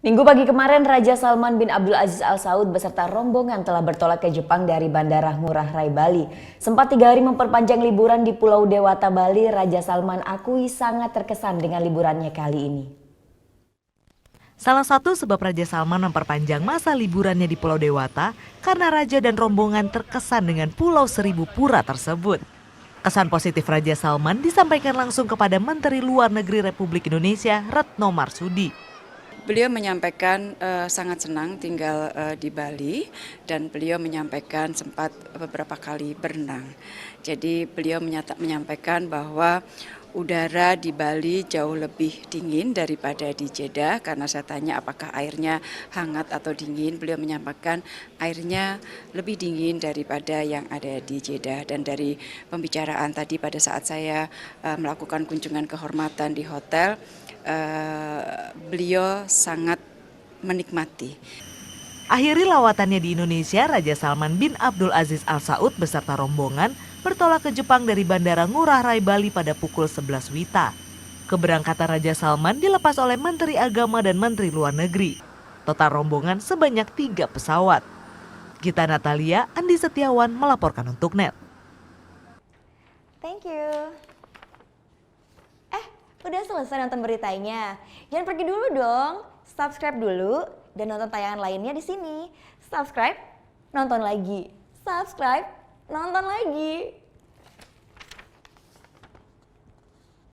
Minggu pagi kemarin, Raja Salman bin Abdul Aziz Al Saud beserta rombongan telah bertolak ke Jepang dari Bandara Ngurah Rai Bali. Sempat 3 hari memperpanjang liburan di Pulau Dewata Bali, Raja Salman akui sangat terkesan dengan liburannya kali ini. Salah satu sebab Raja Salman memperpanjang masa liburannya di Pulau Dewata karena Raja dan rombongan terkesan dengan Pulau Seribu Pura tersebut. Kesan positif Raja Salman disampaikan langsung kepada Menteri Luar Negeri Republik Indonesia Retno Marsudi. Beliau menyampaikan sangat senang tinggal di Bali dan beliau menyampaikan sempat beberapa kali berenang. Jadi beliau menyampaikan bahwa udara di Bali jauh lebih dingin daripada di Jeddah. Karena saya tanya apakah airnya hangat atau dingin, beliau menyampaikan airnya lebih dingin daripada yang ada di Jeddah. Dan dari pembicaraan tadi pada saat saya melakukan kunjungan kehormatan di hotel, beliau sangat menikmati. Akhiri lawatannya di Indonesia, Raja Salman bin Abdul Aziz Al Saud beserta rombongan bertolak ke Jepang dari Bandara Ngurah Rai Bali pada pukul 11 WITA. Keberangkatan Raja Salman dilepas oleh Menteri Agama dan Menteri Luar Negeri. Total rombongan sebanyak 3 pesawat. Gita Natalia, Andi Setiawan melaporkan untuk NET. Thank you. Udah selesai nonton beritanya? Jangan pergi dulu dong. Subscribe dulu dan nonton tayangan lainnya di sini. Subscribe, nonton lagi. Subscribe, nonton lagi.